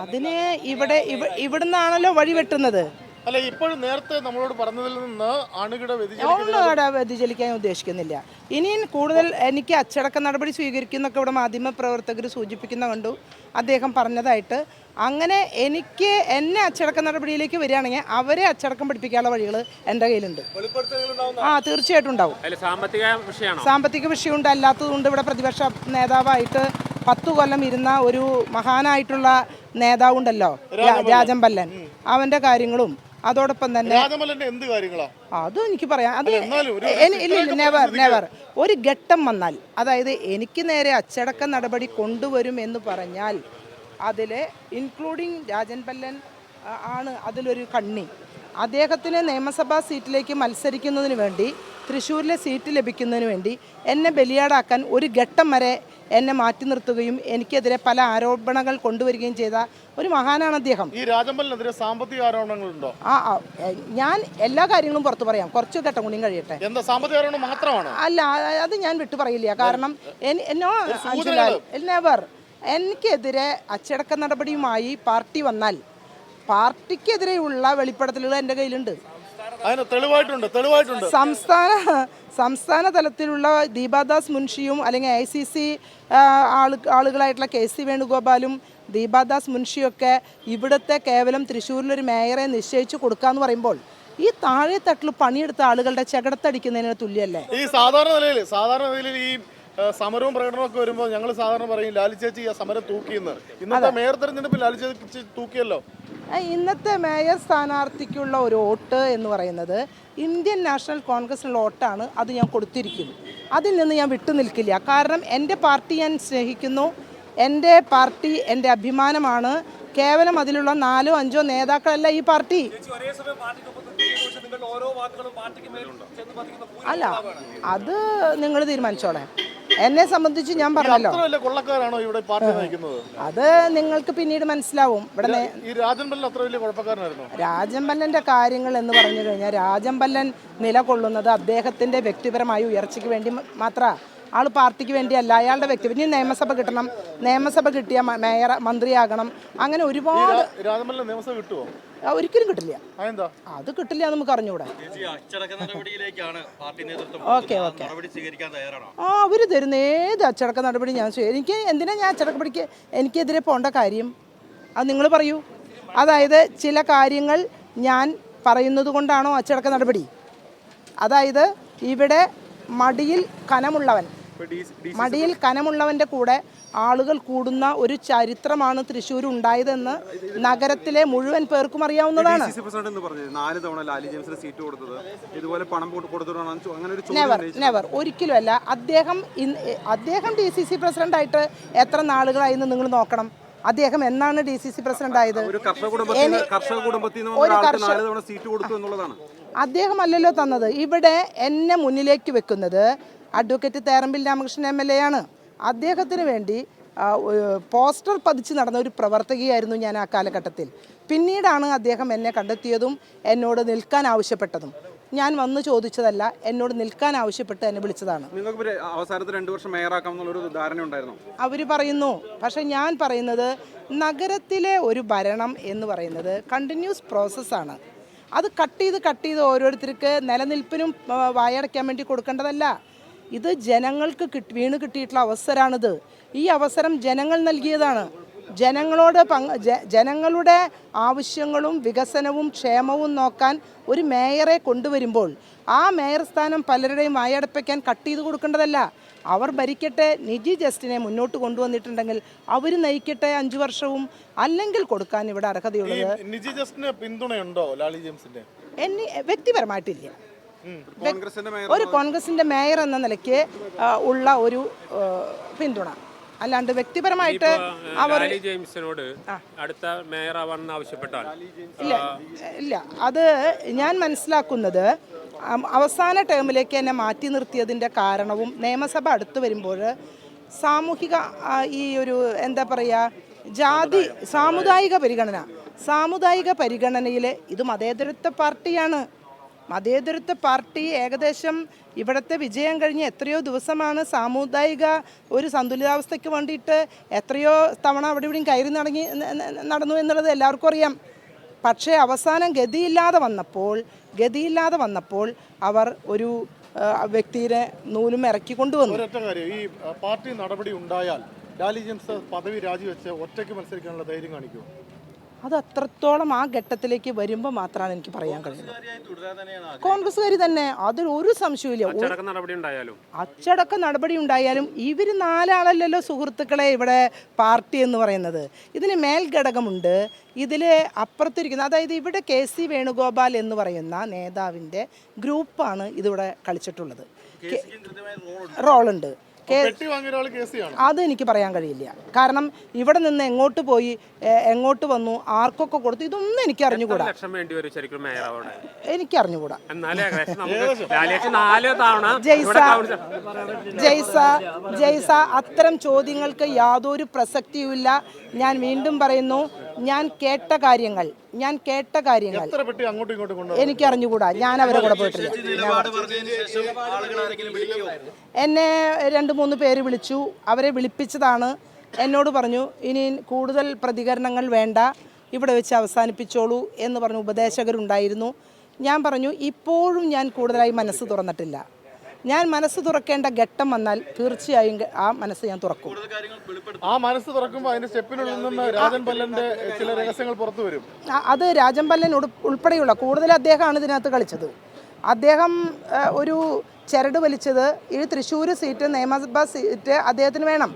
അതിന് ഇവിടുന്നാണല്ലോ വഴിവെട്ടുന്നത്. അല്ല, ഇപ്പോഴും നേരത്തെ നമ്മളോട് പറഞ്ഞതിൽ നിന്ന് അണുകിട വ്യതിചലിക്കാൻ ഉദ്ദേശിക്കുന്നില്ല. ഇനിയും കൂടുതൽ എനിക്ക് അച്ചടക്ക നടപടി സ്വീകരിക്കുന്നൊക്കെ ഇവിടെ മാധ്യമ പ്രവർത്തകർ സൂചിപ്പിക്കുന്ന കണ്ടു. അദ്ദേഹം പറഞ്ഞതായിട്ട് അങ്ങനെ എന്നെ അച്ചടക്ക നടപടിയിലേക്ക് വരികയാണെങ്കിൽ അവരെ അച്ചടക്കം പഠിപ്പിക്കാനുള്ള വഴികൾ എൻ്റെ കയ്യിലുണ്ട്. തീർച്ചയായിട്ടും ഉണ്ടാവും. സാമ്പത്തിക വിഷയമുണ്ട്. അല്ലാത്തതുകൊണ്ട് ഇവിടെ പ്രതിപക്ഷ നേതാവായിട്ട് 10 കൊല്ലം ഇരുന്ന ഒരു മഹാനായിട്ടുള്ള നേതാവുണ്ടല്ലോ, രാജമ്പല്ലൻ, അവൻ്റെ കാര്യങ്ങളും അതോടൊപ്പം തന്നെ അതും എനിക്ക് പറയാം. അത് നെവർ ഒരു ഘട്ടം വന്നാൽ, അതായത് എനിക്ക് നേരെ അച്ചടക്ക നടപടി കൊണ്ടുവരും എന്ന് പറഞ്ഞാൽ അതിൽ ഇൻക്ലൂഡിങ് രാജൻപല്ലൻ ആണ് അതിലൊരു കണ്ണി. അദ്ദേഹത്തിന് നിയമസഭാ സീറ്റിലേക്ക് മത്സരിക്കുന്നതിന് വേണ്ടി, തൃശ്ശൂരിലെ സീറ്റ് ലഭിക്കുന്നതിന് വേണ്ടി എന്നെ ബലിയാടാക്കാൻ ഒരു ഘട്ടം വരെ എന്നെ മാറ്റി നിർത്തുകയും എനിക്കെതിരെ പല ആരോപണങ്ങൾ കൊണ്ടുവരികയും ചെയ്ത ഒരു മഹാനാണ് അദ്ദേഹം. ഈ രാജമ്പലിനെതിരെ സാമ്പത്തിക ആരോപണങ്ങളുണ്ടോ? ഞാൻ എല്ലാ കാര്യങ്ങളും പുറത്തു പറയാം, കുറച്ച് ഘട്ടം കൂടിയും കഴിയട്ടെ. സാമ്പത്തിക ആരോപണം മാത്രമാണ്? അല്ല, അത് ഞാൻ വിട്ടു പറയില്ല. കാരണം എനിക്കെതിരെ അച്ചടക്ക നടപടിയുമായി പാർട്ടി വന്നാൽ പാർട്ടിക്കെതിരെയുള്ള വെളിപ്പെടുത്തലുകൾ എൻ്റെ കയ്യിലുണ്ട്. സംസ്ഥാന തലത്തിലുള്ള ദീപാദാസ് മുൻഷിയും അല്ലെങ്കിൽ ICC ആളുകളായിട്ടുള്ള KC വേണുഗോപാലും ദീപാദാസ് മുൻഷിയൊക്കെ ഇവിടുത്തെ കേവലം തൃശ്ശൂരിലൊരു മേയറെ നിശ്ചയിച്ചു കൊടുക്കാന്ന് പറയുമ്പോൾ ഈ താഴെ തട്ടിൽ പണിയെടുത്ത ആളുകളുടെ ചകടത്തടിക്കുന്നതിന് തുല്യല്ലേ? ഈ സാധാരണ നിലയിൽ ഈ സമരവും പ്രകടനവും ഒക്കെ വരുമ്പോൾ ഞങ്ങൾ സാധാരണ പറയും ലാലി ചേച്ചി ആ സമരം തൂക്കിയെന്ന്. ഇന്നത്തെ മേയർ തെരഞ്ഞെടുപ്പിൽ ലാലി ചേച്ചി തൂക്കിയല്ലോ. ഇന്നത്തെ മേയർ സ്ഥാനാർത്ഥിക്കുള്ള ഒരു വോട്ട് എന്ന് പറയുന്നത് ഇന്ത്യൻ നാഷണൽ കോൺഗ്രസിനുള്ള വോട്ടാണ്. അത് ഞാൻ കൊടുത്തിരിക്കും. അതിൽ നിന്ന് ഞാൻ വിട്ടു നിൽക്കില്ല. കാരണം എൻ്റെ പാർട്ടി ഞാൻ സ്നേഹിക്കുന്നു. എൻ്റെ പാർട്ടി എൻ്റെ അഭിമാനമാണ്. കേവലം അതിലുള്ള 4-5 നേതാക്കളല്ല ഈ പാർട്ടി. അല്ല, അത് നിങ്ങൾ തീരുമാനിച്ചോളെ. എന്നെ സംബന്ധിച്ച് ഞാൻ പറഞ്ഞല്ലോ, അത് നിങ്ങൾക്ക് പിന്നീട് മനസ്സിലാവും. ഇവിടെ രാജമ്പല്ലന്റെ കാര്യങ്ങൾ എന്ന് പറഞ്ഞു കഴിഞ്ഞാൽ രാജമ്പല്ലൻ നിലകൊള്ളുന്നത് അദ്ദേഹത്തിന്റെ വ്യക്തിപരമായ ഉയർച്ചയ്ക്ക് വേണ്ടി മാത്രമാണ്. ആൾ പാർട്ടിക്ക് വേണ്ടിയല്ല. അയാളുടെ വ്യക്തി ഇനി നിയമസഭ കിട്ടണം, നിയമസഭ കിട്ടിയ മേയർ മന്ത്രിയാകണം, അങ്ങനെ ഒരുപാട്. ഒരിക്കലും കിട്ടില്ല. അത് കിട്ടില്ല, നമുക്ക് അറിഞ്ഞൂടെ. ഓക്കെ അവര് തരുന്ന ഏത് അച്ചടക്ക നടപടി ഞാൻ എന്തിനാ ഞാൻ അച്ചടക്കപ്പടിക്ക് എനിക്കെതിരെ പോകേണ്ട കാര്യം? അത് നിങ്ങൾ പറയൂ. അതായത് ചില കാര്യങ്ങൾ ഞാൻ പറയുന്നത് കൊണ്ടാണോ അച്ചടക്ക നടപടി? അതായത് ഇവിടെ മടിയിൽ കനമുള്ളവൻ്റെ കൂടെ ആളുകൾ കൂടുന്ന ഒരു ചരിത്രമാണ് തൃശ്ശൂർ ഉണ്ടായതെന്ന് നഗരത്തിലെ മുഴുവൻ പേർക്കും അറിയാവുന്നതാണ്. നെവർ ഒരിക്കലും അല്ല. അദ്ദേഹം DCC പ്രസിഡന്റായിട്ട് എത്ര നാളുകളായെന്ന് നിങ്ങൾ നോക്കണം. അദ്ദേഹം എന്നാണ് DCC പ്രസിഡന്റ് ആയത്? അദ്ദേഹം അല്ലല്ലോ തന്നത്. ഇവിടെ എന്നെ മുന്നിലേക്ക് വെക്കുന്നത് അഡ്വക്കേറ്റ് തേറമ്പിൽ രാമകൃഷ്ണൻ MLA ആണ്. അദ്ദേഹത്തിന് വേണ്ടി പോസ്റ്റർ പതിച്ച് നടന്ന ഒരു പ്രവർത്തകയായിരുന്നു ഞാൻ ആ കാലഘട്ടത്തിൽ. പിന്നീടാണ് അദ്ദേഹം എന്നെ കണ്ടെത്തിയതും എന്നോട് നിൽക്കാൻ ആവശ്യപ്പെട്ടതും. ഞാൻ വന്ന് ചോദിച്ചതല്ല, എന്നോട് നിൽക്കാൻ ആവശ്യപ്പെട്ട് എന്നെ വിളിച്ചതാണ്. അവർ പറയുന്നു. പക്ഷെ ഞാൻ പറയുന്നത് നഗരത്തിലെ ഒരു ഭരണം എന്ന് പറയുന്നത് കണ്ടിന്യൂസ് പ്രോസസ്സാണ്. അത് കട്ട് ചെയ്ത് ഓരോരുത്തർക്ക് നിലനിൽപ്പിനും വായടയ്ക്കാൻ വേണ്ടി കൊടുക്കേണ്ടതല്ല. ഇത് ജനങ്ങൾക്ക് വീണ് കിട്ടിയിട്ടുള്ള അവസരമാണിത്. ഈ അവസരം ജനങ്ങൾ നൽകിയതാണ്. ജനങ്ങളുടെ ആവശ്യങ്ങളും വികസനവും ക്ഷേമവും നോക്കാൻ ഒരു മേയറെ കൊണ്ടുവരുമ്പോൾ ആ മേയർ സ്ഥാനം പലരുടെയും വായടപ്പിക്കാൻ കട്ട് ചെയ്ത് കൊടുക്കേണ്ടതല്ല. അവർ ഭരിക്കട്ടെ. നിജി ജസ്റ്റിനെ മുന്നോട്ട് കൊണ്ടുവന്നിട്ടുണ്ടെങ്കിൽ അവർ നയിക്കട്ടെ 5 വർഷവും. അല്ലെങ്കിൽ കൊടുക്കാൻ ഇവിടെ അർഹതയുള്ളത്. നിജി ജസ്റ്റിന് പിന്തുണയുണ്ടോ ലാലി ജെയിംസിന്റെ? വ്യക്തിപരമായിട്ടില്ല. ഒരു കോൺഗ്രസിന്റെ മേയർ എന്ന നിലയ്ക്ക് ഉള്ള ഒരു പിന്തുണ, അല്ലാണ്ട് വ്യക്തിപരമായിട്ട് ജെയിംസിനോട് അടുത്ത മേയർ ആവാൻ ആവശ്യപ്പെട്ടാൽ ഇല്ല. അത് ഞാൻ മനസ്സിലാക്കുന്നത് അവസാന ടേമിലേക്ക് എന്നെ മാറ്റി നിർത്തിയതിൻ്റെ കാരണവും നിയമസഭ അടുത്ത് വരുമ്പോൾ സാമൂഹിക ഈ ഒരു എന്താ പറയുക സാമുദായിക പരിഗണനയിൽ ഇത് മതേതരത്വ പാർട്ടിയാണ്. മതേതരത്വ പാർട്ടി ഏകദേശം ഇവിടുത്തെ വിജയം കഴിഞ്ഞ് എത്രയോ ദിവസമാണ് സാമുദായിക ഒരു സന്തുലിതാവസ്ഥയ്ക്ക് വേണ്ടിയിട്ട് എത്രയോ തവണ അവിടെ ഇവിടെയും കയറി നടന്നു എന്നുള്ളത് എല്ലാവർക്കും അറിയാം. പക്ഷേ അവസാനം ഗതിയില്ലാതെ വന്നപ്പോൾ അവർ ഒരു വ്യക്തിയെ നൂലും ഇറക്കി കൊണ്ടുവന്നു. ഒരൊറ്റ കാര്യം, ഈ പാർട്ടി നടപടി ഉണ്ടായാൽ ലാലി ജെയിംസ് പദവി രാജിവെച്ച് ഒറ്റയ്ക്ക് മത്സരിക്കാനുള്ള ധൈര്യം കാണിക്കുമോ? അത് അത്രത്തോളം ആ ഘട്ടത്തിലേക്ക് വരുമ്പോൾ മാത്രമാണ് എനിക്ക് പറയാൻ കഴിയുന്നത്. കോൺഗ്രസ്സുകാർ തന്നെ, അതിൽ ഒരു സംശയമില്ല. അച്ചടക്ക നടപടി ഉണ്ടായാലും ഇവർ 4 ആളല്ലല്ലോ സുഹൃത്തുക്കളെ ഇവിടെ പാർട്ടി എന്ന് പറയുന്നത്. ഇതിന് മേൽഘടകമുണ്ട്, ഇതിൽ അപ്പുറത്തിരിക്കുന്ന, അതായത് ഇവിടെ KC വേണുഗോപാൽ എന്ന് പറയുന്ന നേതാവിൻ്റെ ഗ്രൂപ്പാണ് ഇതിവിടെ കളിച്ചിട്ടുള്ളത്. റോളുണ്ട്. അത് എനിക്ക് പറയാൻ കഴിയില്ല. കാരണം ഇവിടെ നിന്ന് എങ്ങോട്ട് പോയി എങ്ങോട്ട് വന്നു ആർക്കൊക്കെ കൊടുത്തു ഇതൊന്നും എനിക്ക് അറിഞ്ഞുകൂടാ. എനിക്ക് അറിഞ്ഞുകൂടാ. ജയ്സ അത്തരം ചോദ്യങ്ങൾക്ക് യാതൊരു പ്രസക്തിയുമില്ല. ഞാൻ വീണ്ടും പറയുന്നു, ഞാൻ കേട്ട കാര്യങ്ങൾ എനിക്ക് അറിഞ്ഞുകൂടാ. ഞാൻ അവരെ കൂടെ പോയിട്ടില്ല. എന്നെ 2-3 പേര് വിളിച്ചു. അവരെ വിളിപ്പിച്ചതാണ്. എന്നോട് പറഞ്ഞു ഇനി കൂടുതൽ പ്രതികരണങ്ങൾ വേണ്ട, ഇവിടെ വെച്ച് അവസാനിപ്പിച്ചോളൂ എന്ന് പറഞ്ഞു ഉപദേശകരുണ്ടായിരുന്നു. ഞാൻ പറഞ്ഞു ഇപ്പോഴും ഞാൻ കൂടുതലായി മനസ്സ് തുറന്നിട്ടില്ല. ഞാൻ മനസ്സ് തുറക്കേണ്ട ഘട്ടം വന്നാൽ തീർച്ചയായും ആ മനസ്സ് ഞാൻ തുറക്കും. ആ മനസ്സ് തുറക്കുമ്പോൾ അതിന്റെ സ്റ്റെപ്പിനുള്ളിൽ നിന്ന് രാജൻ പല്ലന്റെ ചില രഹസ്യങ്ങൾ പുറത്തു വരും. അത് രാജൻ പല്ലൻ ഉൾപ്പെടെയുള്ള കൂടുതൽ അദ്ദേഹമാണ് ഇതിനകത്ത് കളിച്ചത്. അദ്ദേഹം ഒരു ചരട് വലിച്ചത് ഈ തൃശ്ശൂർ സീറ്റ്, നിയമസഭാ സീറ്റ് അദ്ദേഹത്തിന് വേണം.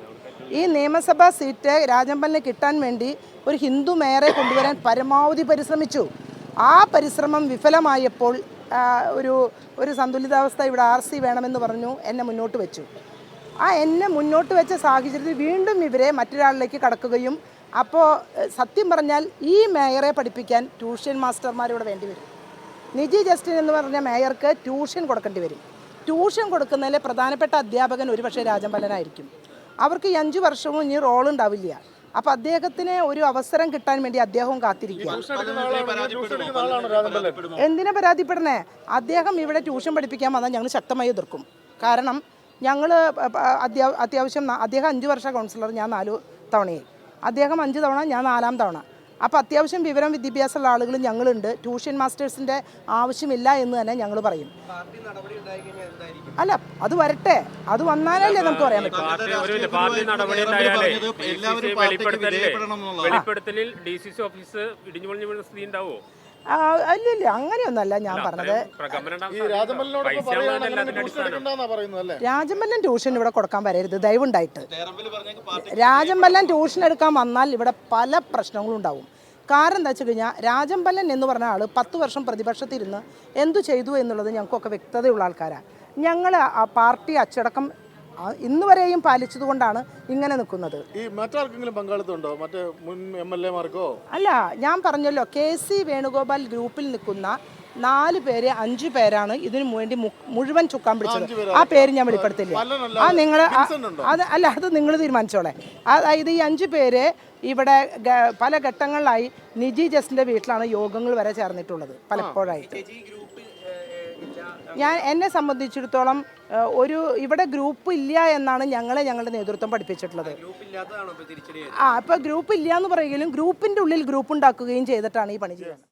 ഈ നിയമസഭാ സീറ്റ് രാജൻ പല്ലന് കിട്ടാൻ വേണ്ടി ഒരു ഹിന്ദു മേയറെ കൊണ്ടുവരാൻ പരമാവധി പരിശ്രമിച്ചു. ആ പരിശ്രമം വിഫലമായപ്പോൾ ഒരു സന്തുലിതാവസ്ഥ ഇവിടെ RC വേണമെന്ന് പറഞ്ഞു എന്നെ മുന്നോട്ട് വെച്ചു. എന്നെ മുന്നോട്ട് വെച്ച സാഹചര്യത്തിൽ വീണ്ടും ഇവരെ മറ്റൊരാളിലേക്ക് കടക്കുകയും, അപ്പോൾ സത്യം പറഞ്ഞാൽ ഈ മേയറെ പഠിപ്പിക്കാൻ ട്യൂഷൻ മാസ്റ്റർമാരിവിടെ വേണ്ടി വരും. നിജി ജസ്റ്റിൻ എന്ന് പറഞ്ഞ മേയർക്ക് ട്യൂഷൻ കൊടുക്കേണ്ടി വരും. ട്യൂഷൻ കൊടുക്കുന്നതിലെ പ്രധാനപ്പെട്ട അധ്യാപകൻ ഒരുപക്ഷെ രാജൻ പല്ലനായിരിക്കും. അവർക്ക് ഈ 5 വർഷവും ഇനി റോൾ ഉണ്ടാവില്ല. അപ്പോൾ അദ്ദേഹത്തിന് ഒരു അവസരം കിട്ടാൻ വേണ്ടി അദ്ദേഹവും കാത്തിരിക്കുക. എന്തിനാ പരാതിപ്പെടണേ? അദ്ദേഹം ഇവിടെ ട്യൂഷൻ പഠിപ്പിക്കാൻ വന്നാൽ ഞങ്ങൾ ശക്തമായി എതിർക്കും. കാരണം ഞങ്ങൾ അത്യാവശ്യം അദ്ദേഹം 5 വർഷ കൗൺസിലർ, ഞാൻ 4 തവണയായി. അദ്ദേഹം 5 തവണ, ഞാൻ 4-ാം തവണ. അപ്പോൾ അത്യാവശ്യം വിവരം വിദ്യാഭ്യാസമുള്ള ആളുകൾ ഞങ്ങളുണ്ട്. ട്യൂഷൻ മാസ്റ്റേഴ്സിൻ്റെ ആവശ്യമില്ല എന്ന് തന്നെ ഞങ്ങൾ പറയും. അല്ല, അത് വരട്ടെ, അത് വന്നാലല്ലേ നമുക്ക് പറയാൻ പറ്റും. അല്ലല്ല, അങ്ങനെയൊന്നല്ല ഞാൻ പറഞ്ഞത്. രാജമല്ലൻ ട്യൂഷൻ ഇവിടെ കൊടുക്കാൻ വരരുത് ദയവുണ്ടായിട്ട്. രാജമല്ലൻ ട്യൂഷൻ എടുക്കാൻ വന്നാൽ ഇവിടെ പല പ്രശ്നങ്ങളും ഉണ്ടാവും. കാരണം എന്താ വെച്ച് കഴിഞ്ഞാൽ രാജമ്പല്ലൻ എന്ന് പറഞ്ഞ ആൾ 10 വർഷം പ്രതിപക്ഷത്തിരുന്ന് എന്തു ചെയ്തു എന്നുള്ളത് ഞങ്ങൾക്കൊക്കെ വ്യക്തതയുള്ള ആൾക്കാരാണ്. ഞങ്ങൾ ആ പാർട്ടി അച്ചടക്കം ഇന്ന് വരെയും പാലിച്ചതുകൊണ്ടാണ് ഇങ്ങനെ നിൽക്കുന്നത്. ഈ മറ്റാർക്കെങ്കിലും പങ്കാളിത്തമുണ്ടോ? മറ്റേ മുൻ MLA-മാർക്കോ? അല്ല, ഞാൻ പറഞ്ഞല്ലോ, KC വേണുഗോപാൽ ഗ്രൂപ്പിൽ നിൽക്കുന്ന 4 പേര് 5 പേരാണ് ഇതിനു വേണ്ടി മുഴുവൻ ചുക്കാൻ പിടിച്ചത്. ആ പേര് ഞാൻ വെളിപ്പെടുത്തില്ല. അത് നിങ്ങൾ തീരുമാനിച്ചോളെ. അതായത് ഈ 5 പേര് ഇവിടെ പല ഘട്ടങ്ങളിലായി നിജി ജസ്റ്റിൻ്റെ വീട്ടിലാണ് യോഗങ്ങൾ വരെ ചേർന്നിട്ടുള്ളത് പലപ്പോഴായിട്ട്. എന്നെ സംബന്ധിച്ചിടത്തോളം ഇവിടെ ഗ്രൂപ്പ് ഇല്ല എന്നാണ് ഞങ്ങളുടെ നേതൃത്വം പഠിപ്പിച്ചിട്ടുള്ളത്. ഇപ്പോൾ ഗ്രൂപ്പ് ഇല്ല എന്ന് പറയുകയും ഗ്രൂപ്പിൻ്റെ ഉള്ളിൽ ഗ്രൂപ്പ് ഉണ്ടാക്കുകയും ചെയ്തിട്ടാണ് ഈ പണി ചെയ്യുന്നത്.